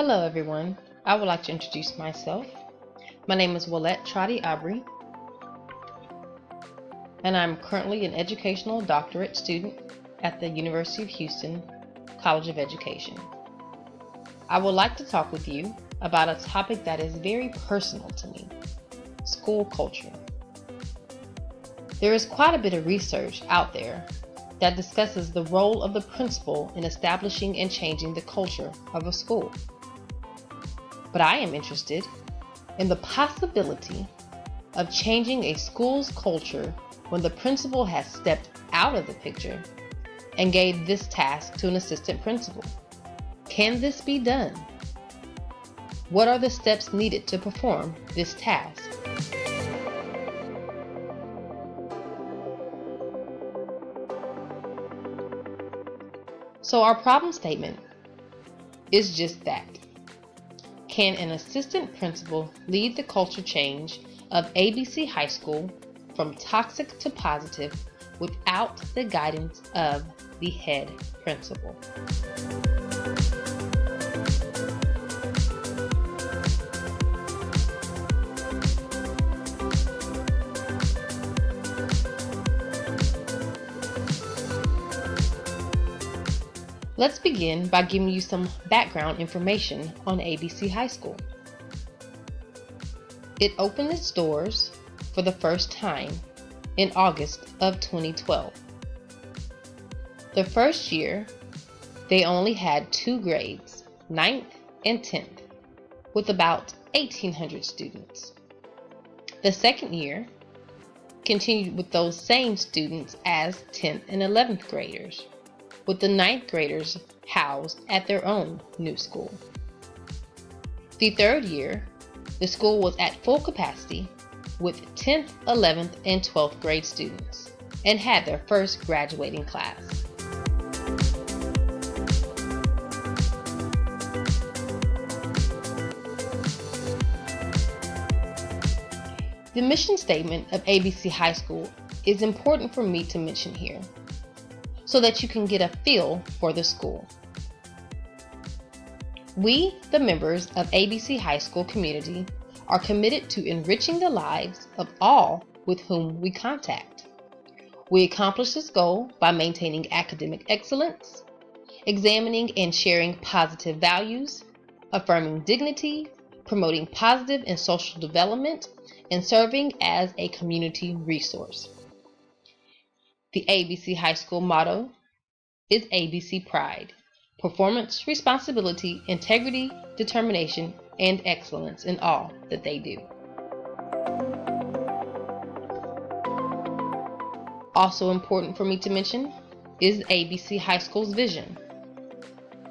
Hello everyone, I would like to introduce myself. My name is Trotty-Aubrey, and I'm currently an educational doctorate student at the University of Houston College of Education. I would like to talk with you about a topic that is very personal to me, school culture. There is quite a bit of research out there that discusses the role of the principal in establishing and changing the culture of a school. But I am interested in the possibility of changing a school's culture when the principal has stepped out of the picture and gave this task to an assistant principal. Can this be done? What are the steps needed to perform this task? So our problem statement is just that. Can an assistant principal lead the culture change of ABC High School from toxic to positive without the guidance of the head principal? Let's begin by giving you some background information on ABC High School. It opened its doors for the first time in August of 2012. The first year, they only had 2 grades, 9th and 10th, with about 1,800 students. The second year continued with those same students as 10th and 11th graders, with the 9th graders housed at their own new school. The third year, the school was at full capacity with 10th, 11th, and 12th grade students and had their first graduating class. The mission statement of ABC High School is important for me to mention here, so that you can get a feel for the school. We, the members of ABC High School community, are committed to enriching the lives of all with whom we contact. We accomplish this goal by maintaining academic excellence, examining and sharing positive values, affirming dignity, promoting positive and social development, and serving as a community resource. The ABC High School motto is ABC Pride: performance, responsibility, integrity, determination, and excellence in all that they do. Also important for me to mention is ABC High School's vision,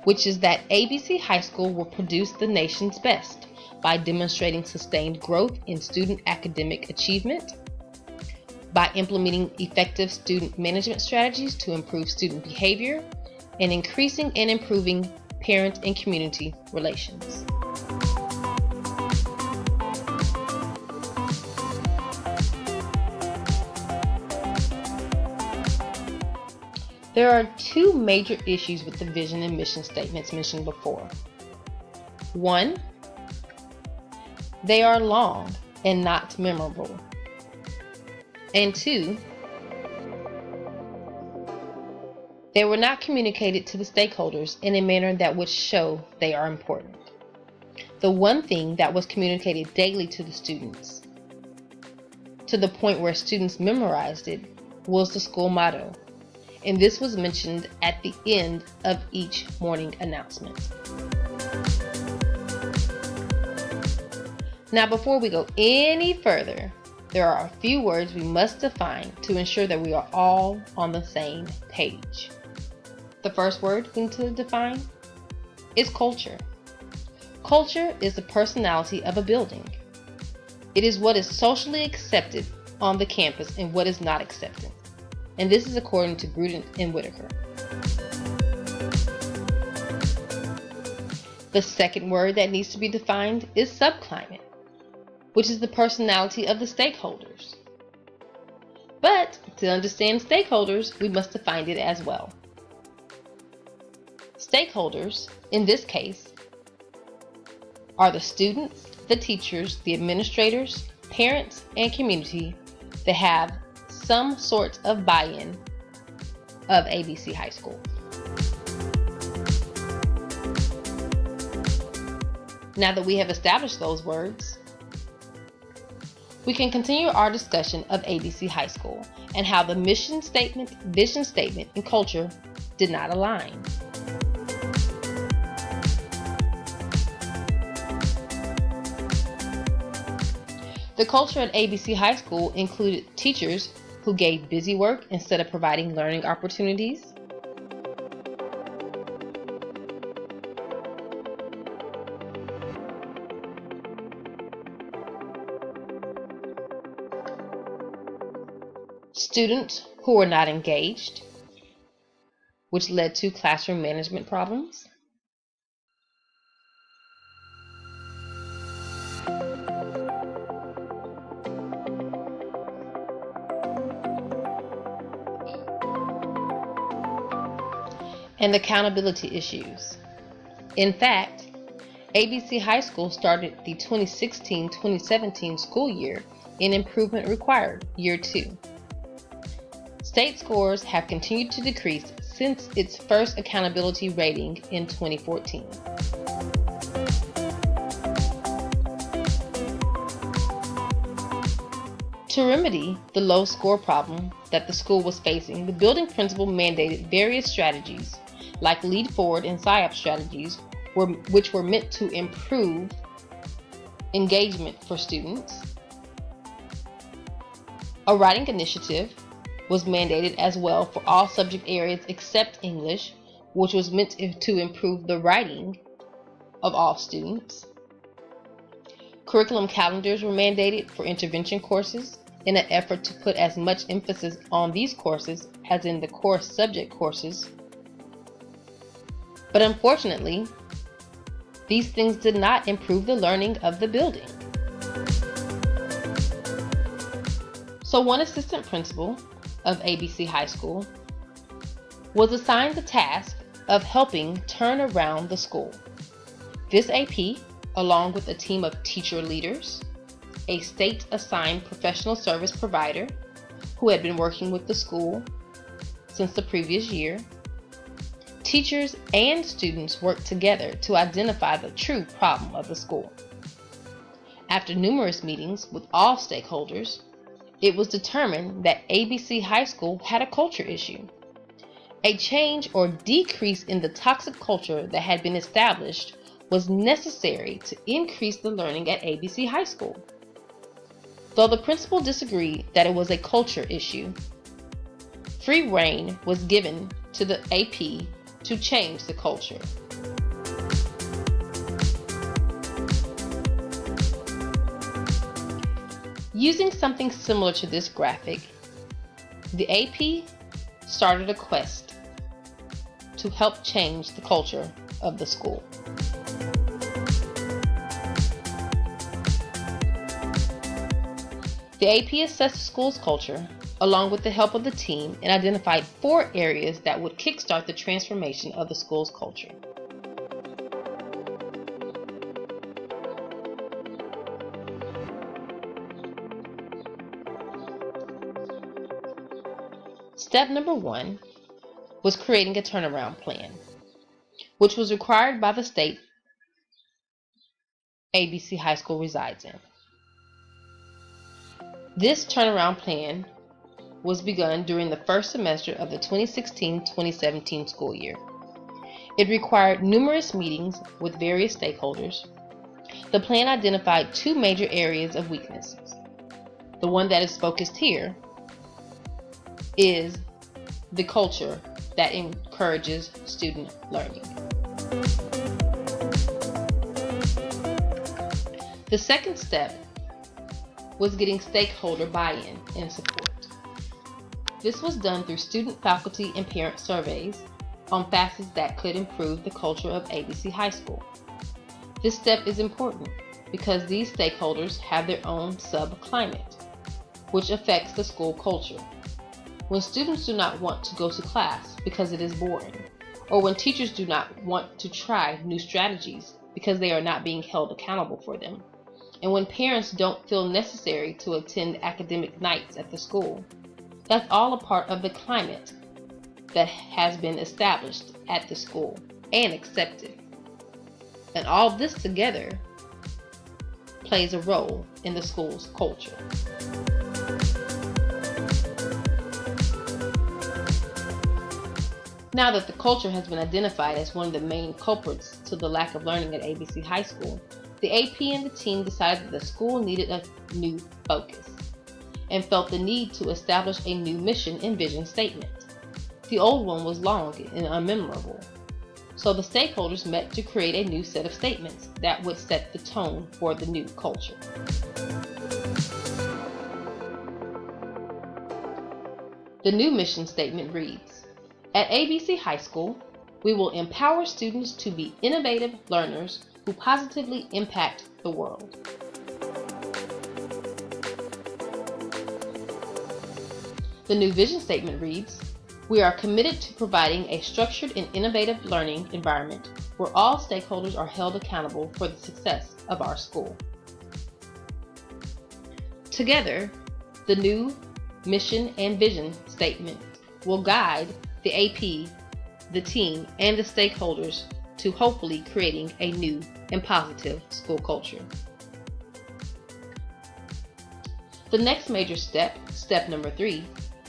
which is that ABC High School will produce the nation's best by demonstrating sustained growth in student academic achievement, by implementing effective student management strategies to improve student behavior, and increasing and improving parent and community relations. There are 2 major issues with the vision and mission statements mentioned before. 1, they are long and not memorable. And 2, they were not communicated to the stakeholders in a manner that would show they are important. The one thing that was communicated daily to the students, to the point where students memorized it, was the school motto, and this was mentioned at the end of each morning announcement. Now, before we go any further, there are a few words we must define to ensure that we are all on the same page. The first word we need to define is culture. Culture is the personality of a building. It is what is socially accepted on the campus and what is not accepted. And this is according to Gruden and Whitaker. The second word that needs to be defined is subclimate, which is the personality of the stakeholders. But to understand stakeholders, we must define it as well. Stakeholders, in this case, are the students, the teachers, the administrators, parents, and community that have some sort of buy-in of ABC High School. Now that we have established those words, we can continue our discussion of ABC High School and how the mission statement, vision statement, and culture did not align. The culture at ABC High School included teachers who gave busy work instead of providing learning opportunities, students who were not engaged, which led to classroom management problems, and accountability issues. In fact, ABC High School started the 2016-2017 school year in Improvement Required, Year 2. State scores have continued to decrease since its first accountability rating in 2014. To remedy the low score problem that the school was facing, the building principal mandated various strategies like lead forward and PSYOP strategies which were meant to improve engagement for students. A writing initiative was mandated as well for all subject areas except English, which was meant to improve the writing of all students. Curriculum calendars were mandated for intervention courses in an effort to put as much emphasis on these courses as in the core subject courses. But unfortunately, these things did not improve the learning of the building. So one assistant principal of ABC High School was assigned the task of helping turn around the school. This AP, along with a team of teacher leaders, a state-assigned professional service provider who had been working with the school since the previous year, teachers and students worked together to identify the true problem of the school. After numerous meetings with all stakeholders, it was determined that ABC High School had a culture issue. A change or decrease in the toxic culture that had been established was necessary to increase the learning at ABC High School. Though the principal disagreed that it was a culture issue, free rein was given to the AP to change the culture. Using something similar to this graphic, the AP started a quest to help change the culture of the school. The AP assessed the school's culture along with the help of the team and identified 4 areas that would kickstart the transformation of the school's culture. Step number 1 was creating a turnaround plan, which was required by the state ABC High School resides in. This turnaround plan was begun during the first semester of the 2016-2017 school year. It required numerous meetings with various stakeholders. The plan identified 2 major areas of weaknesses. The one that is focused here is the culture that encourages student learning. The second step was getting stakeholder buy-in and support. This was done through student, faculty, and parent surveys on facets that could improve the culture of ABC High School. This step is important because these stakeholders have their own sub-climate, which affects the school culture. When students do not want to go to class because it is boring, or when teachers do not want to try new strategies because they are not being held accountable for them, and when parents don't feel necessary to attend academic nights at the school. That's all a part of the climate that has been established at the school and accepted. And all this together plays a role in the school's culture. Now that the culture has been identified as one of the main culprits to the lack of learning at ABC High School, the AP and the team decided that the school needed a new focus and felt the need to establish a new mission and vision statement. The old one was long and unmemorable, so the stakeholders met to create a new set of statements that would set the tone for the new culture. The new mission statement reads, "At ABC High School, we will empower students to be innovative learners who positively impact the world." The new vision statement reads, "We are committed to providing a structured and innovative learning environment where all stakeholders are held accountable for the success of our school." Together, the new mission and vision statement will guide the AP, the team, and the stakeholders to hopefully creating a new and positive school culture. The next major step, step number 3,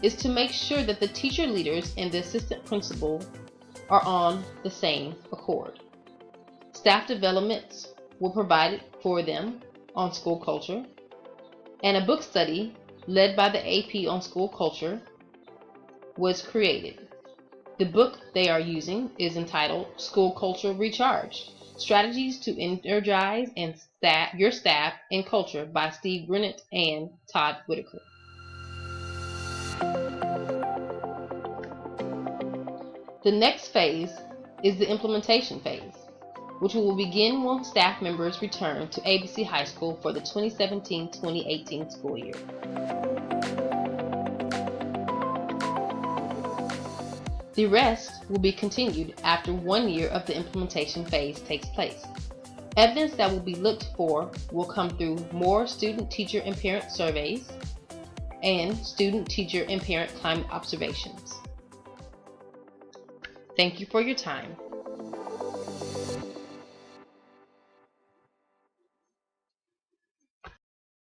is to make sure that the teacher leaders and the assistant principal are on the same accord. Staff developments were provided for them on school culture, and a book study led by the AP on school culture was created. The book they are using is entitled School Culture Recharged: Strategies to Energize Your Staff and Culture by Steve Grennett and Todd Whitaker. The next phase is the implementation phase, which will begin when staff members return to ABC High School for the 2017-2018 school year. The rest will be continued after 1 year of the implementation phase takes place. Evidence that will be looked for will come through more student, teacher, and parent surveys and student, teacher, and parent climate observations. Thank you for your time.